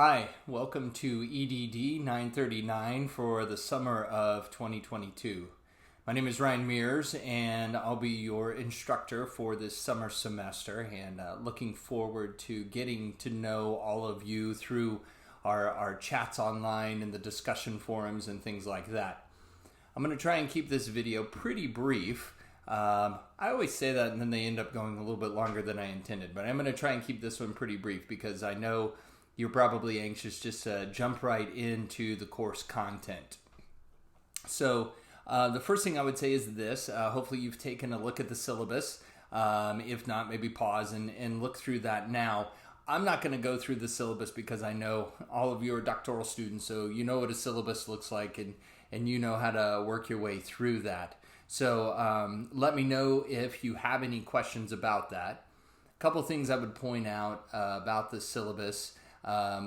Hi, welcome to EDD 939 for the summer of 2022. My name is Ryan Mears and I'll be your instructor for this summer semester, and looking forward to getting to know all of you through our chats online and the discussion forums and things like that. I'm going to try and keep this video pretty brief. I always say that and then they end up going a little bit longer than I intended, but I'm going to try and keep this one pretty brief because I know you're probably anxious just to jump right into the course content. So the first thing I would say is this. Hopefully you've taken a look at the syllabus. If not, maybe pause and look through that now. I'm not going to go through the syllabus because I know all of you are doctoral students, so you know what a syllabus looks like and you know how to work your way through that. So let me know if you have any questions about that. A couple things I would point out about the syllabus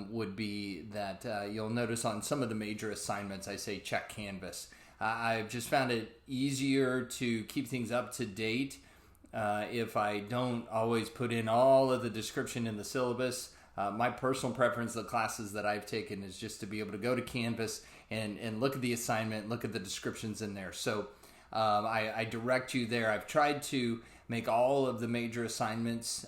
would be that you'll notice on some of the major assignments I say check Canvas. I've just found it easier to keep things up to date if I don't always put in all of the description in the syllabus. My personal preference, the classes that I've taken, is just to be able to go to Canvas and look at the assignment, look at the descriptions in there. So I direct you there. I've tried to make all of the major assignments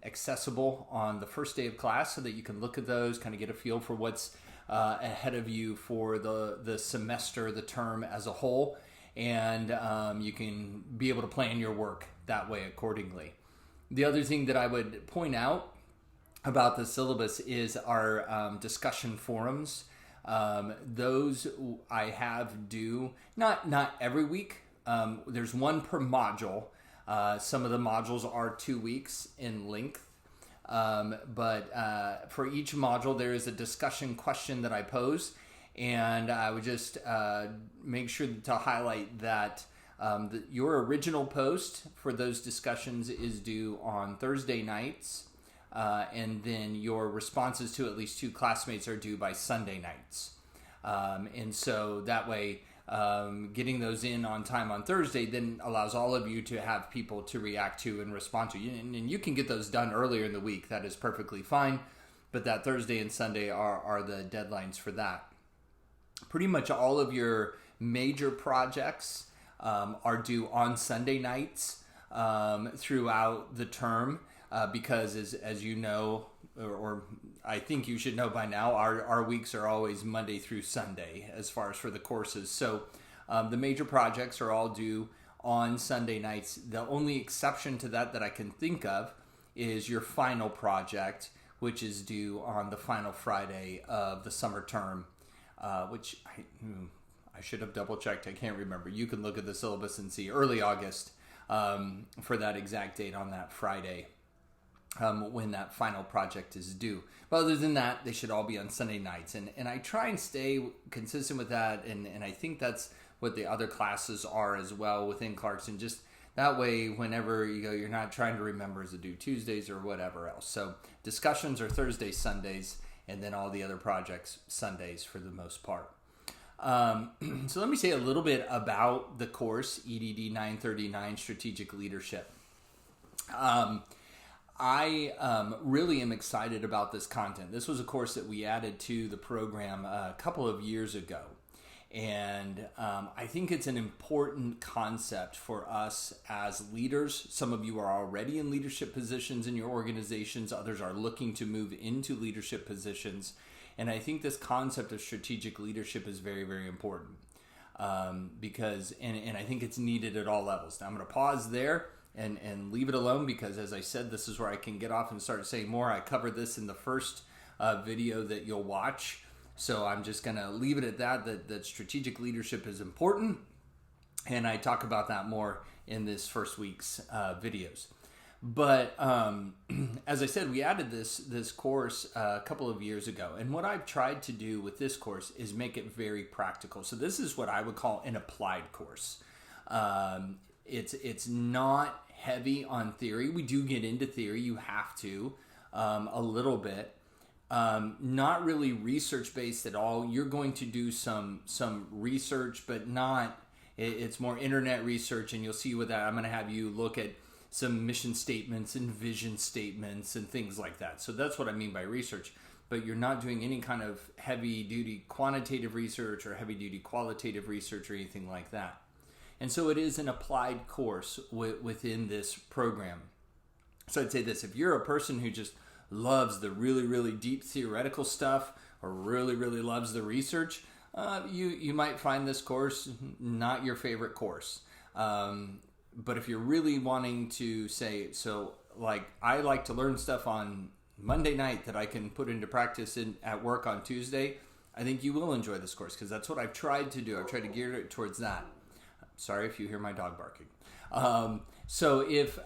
accessible on the first day of class so that you can look at those, kind of get a feel for what's ahead of you for the semester, the term as a whole, and you can be able to plan your work that way accordingly. The other thing that I would point out about the syllabus is our discussion forums. Those I have due, not every week. There's one per module. Some of the modules are 2 weeks in length, but for each module there is a discussion question that I pose, and I would just make sure to highlight that your original post for those discussions is due on Thursday nights, and then your responses to at least 2 classmates are due by Sunday nights, and so that way getting those in on time on Thursday then allows all of you to have people to react to and respond to. And you can get those done earlier in the week. That is perfectly fine. But that Thursday and Sunday are the deadlines for that. Pretty much all of your major projects are due on Sunday nights throughout the term because as you know, or I think you should know by now, our weeks are always Monday through Sunday as far as for the courses. So the major projects are all due on Sunday nights. The only exception to that I can think of is your final project, which is due on the final Friday of the summer term, which I should have double checked. I can't remember. You can look at the syllabus and see early August for that exact date on that Friday. When that final project is due. But other than that, they should all be on Sunday nights. And I try and stay consistent with that, and I think that's what the other classes are as well within Clarkson. Just that way, whenever you go, you're not trying to remember is it due Tuesdays or whatever else. So discussions are Thursdays, Sundays, and then all the other projects Sundays for the most part. So let me say a little bit about the course, EDD 939 Strategic Leadership. I really am excited about this content. This was a course that we added to the program a couple of years ago. And I think it's an important concept for us as leaders. Some of you are already in leadership positions in your organizations. Others are looking to move into leadership positions. And I think this concept of strategic leadership is very, very important because I think it's needed at all levels. Now I'm going to pause there and leave it alone because, as I said, this is where I can get off and start saying more. I covered this in the first video that you'll watch, so I'm just going to leave it at that strategic leadership is important, and I talk about that more in this first week's videos. But as I said, we added this course a couple of years ago, and what I've tried to do with this course is make it very practical. So this is what I would call an applied course. It's not heavy on theory. We do get into theory. You have to a little bit. Not really research based at all. You're going to do some research, but not. It's more internet research, and you'll see with that. I'm going to have you look at some mission statements and vision statements and things like that. So that's what I mean by research. but you're not doing any kind of heavy-duty quantitative research or heavy-duty qualitative research or anything like that. And so it is an applied course within this program. So I'd say this: if you're a person who just loves the really, really deep theoretical stuff or really, really loves the research, you might find this course not your favorite course. But if you're really wanting to say, so like I like to learn stuff on Monday night that I can put into practice at work on Tuesday, I think you will enjoy this course, because that's what I've tried to do. I've tried to gear it towards that. Sorry if you hear my dog barking. So if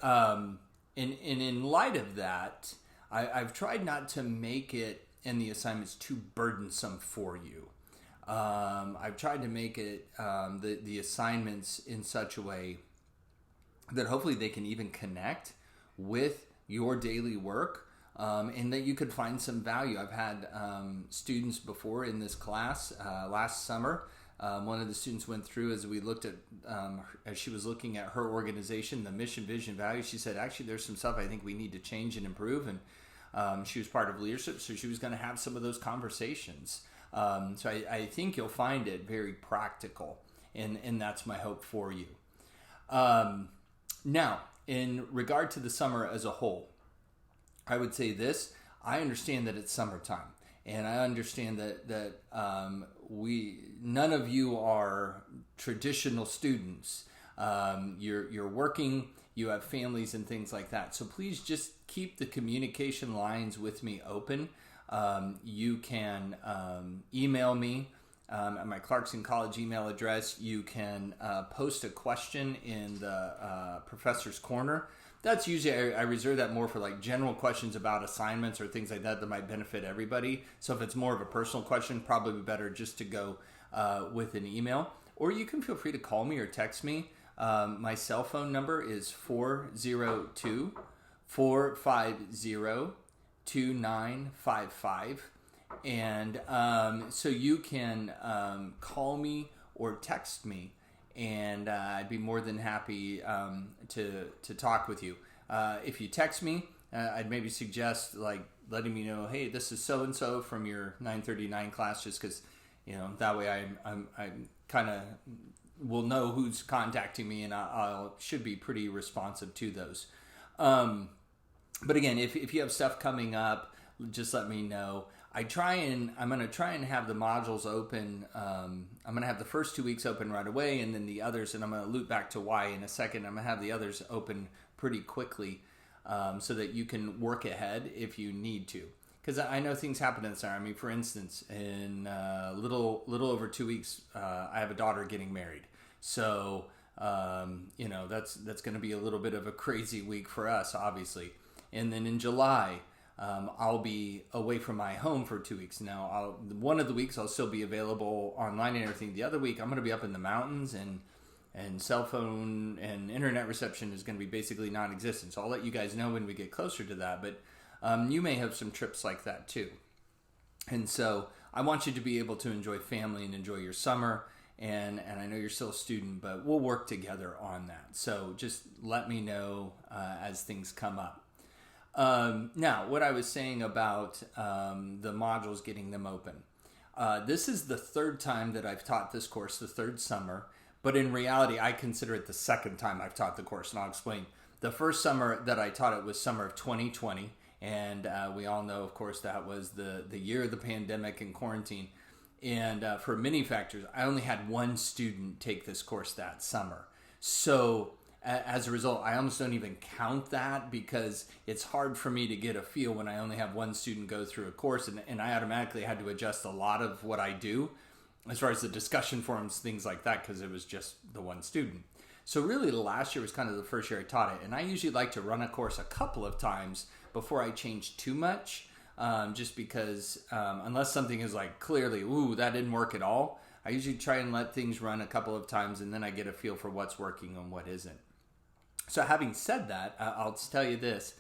in light of that, I've tried not to make it and the assignments too burdensome for you. I've tried to make it the assignments in such a way that hopefully they can even connect with your daily work, and that you could find some value. I've had students before in this class last summer. One of the students went through, as we looked at, as she was looking at her organization, the mission, vision, values, she said, actually, there's some stuff I think we need to change and improve. And she was part of leadership, so she was going to have some of those conversations. So I think you'll find it very practical, and that's my hope for you. Now, in regard to the summer as a whole, I would say this: I understand that it's summertime. And I understand that none of you are traditional students. You're working, you have families and things like that. So please just keep the communication lines with me open. You can email me at my Clarkson College email address. You can post a question in the Professor's Corner. That's usually, I reserve that more for like general questions about assignments or things like that might benefit everybody. So if it's more of a personal question, probably better just to go with an email. Or you can feel free to call me or text me. My cell phone number is 402-450-2955. And so you can call me or text me, and I'd be more than happy to talk with you. If you text me, I'd maybe suggest like letting me know, hey, this is so and so from your 939 class, just because that way I kind of will know who's contacting me, and I'll should be pretty responsive to those. But again, if you have stuff coming up, just let me know. I'm going to try and have the modules open. I'm going to have the first 2 weeks open right away, and then the others, and I'm going to loop back to why in a second. I'm going to have the others open pretty quickly, so that you can work ahead if you need to. Because I know things happen in the summer. I mean, for instance, in little over 2 weeks, I have a daughter getting married. So, that's going to be a little bit of a crazy week for us, obviously. And then in July, I'll be away from my home for 2 weeks. Now, one of the weeks I'll still be available online and everything. The other week I'm going to be up in the mountains, and cell phone and internet reception is going to be basically non-existent. So I'll let you guys know when we get closer to that. But you may have some trips like that too. And so I want you to be able to enjoy family and enjoy your summer. And I know you're still a student, but we'll work together on that. So just let me know as things come up. Now, what I was saying about the modules, getting them open. This is the third time that I've taught this course, the third summer, but in reality, I consider it the second time I've taught the course, and I'll explain. The first summer that I taught it was summer of 2020, and we all know, of course, that was the year of the pandemic and quarantine, and for many factors, I only had one student take this course that summer. So as a result, I almost don't even count that, because it's hard for me to get a feel when I only have one student go through a course, and I automatically had to adjust a lot of what I do as far as the discussion forums, things like that, because it was just the one student. So really, last year was kind of the first year I taught it, and I usually like to run a course a couple of times before I change too much, just because unless something is like clearly, ooh, that didn't work at all, I usually try and let things run a couple of times, and then I get a feel for what's working and what isn't. So having said that, I'll tell you this.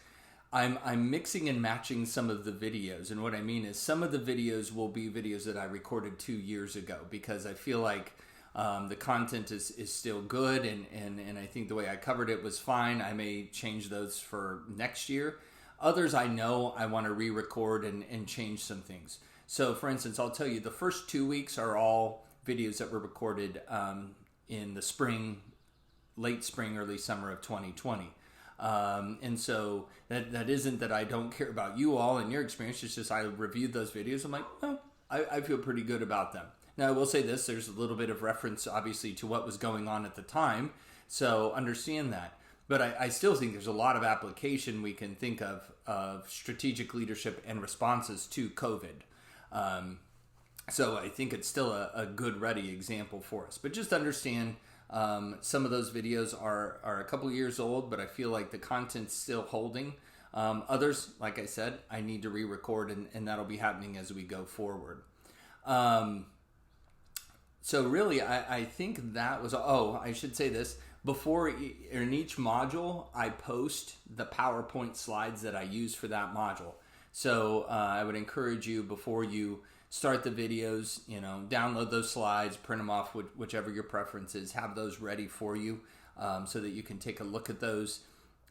I'm mixing and matching some of the videos. And what I mean is some of the videos will be videos that I recorded 2 years ago, because I feel like the content is still good, and I think the way I covered it was fine. I may change those for next year. Others I know I want to re-record and change some things. So for instance, I'll tell you the first 2 weeks are all videos that were recorded in the spring, late spring, early summer of 2020. And so that isn't that I don't care about you all and your experience. It's just I reviewed those videos. I'm like, oh, I feel pretty good about them. Now, I will say this. There's a little bit of reference, obviously, to what was going on at the time. So understand that. But I still think there's a lot of application we can think of strategic leadership and responses to COVID. So I think it's still a good, ready example for us. But just understand some of those videos are a couple years old, but I feel like the content's still holding. Others, like I said, I need to re-record, and that'll be happening as we go forward. So really, I think that was, I should say this. Before, in each module, I post the PowerPoint slides that I use for that module. So I would encourage you, before you start the videos, download those slides, print them off, whichever your preference is, have those ready for you so that you can take a look at those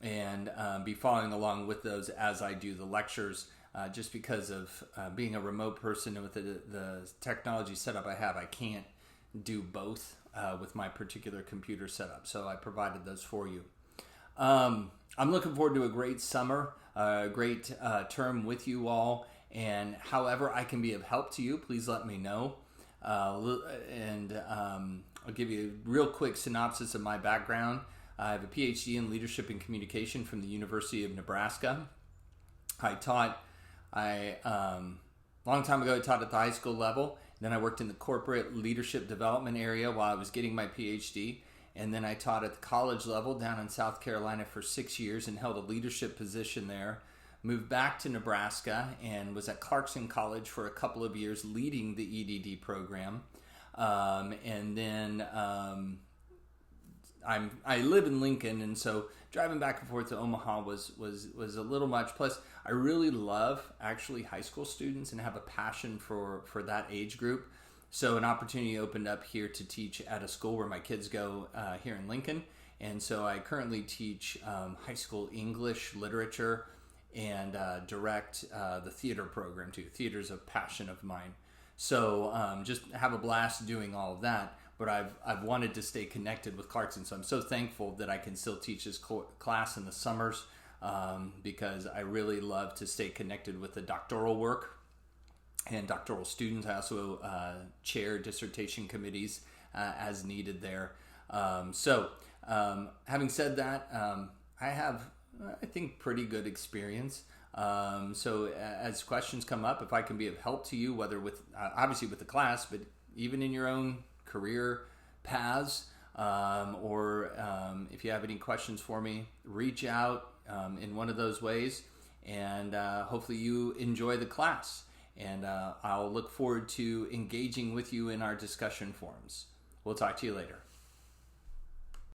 and be following along with those as I do the lectures. Just because of being a remote person and with the technology setup I have, I can't do both with my particular computer setup. So I provided those for you. I'm looking forward to a great summer, a great term with you all. And however I can be of help to you, please let me know. I'll give you a real quick synopsis of my background. I have a PhD in leadership and communication from the University of Nebraska. Long time ago, I taught at the high school level. Then I worked in the corporate leadership development area while I was getting my PhD. And then I taught at the college level down in South Carolina for 6 years and held a leadership position there. Moved back to Nebraska and was at Clarkson College for a couple of years leading the EDD program. And then I live in Lincoln, and so driving back and forth to Omaha was a little much. Plus, I really love actually high school students and have a passion for that age group. So an opportunity opened up here to teach at a school where my kids go here in Lincoln. And so I currently teach high school English, literature, and direct the theater program too. Theater's a passion of mine. So just have a blast doing all of that. But I've wanted to stay connected with Clarkson, so I'm so thankful that I can still teach this class in the summers because I really love to stay connected with the doctoral work and doctoral students. I also chair dissertation committees as needed there. Having said that, I have, I think, pretty good experience. So as questions come up, if I can be of help to you, whether with obviously with the class, but even in your own career paths, or if you have any questions for me, reach out in one of those ways, and hopefully you enjoy the class, and I'll look forward to engaging with you in our discussion forums. We'll talk to you later.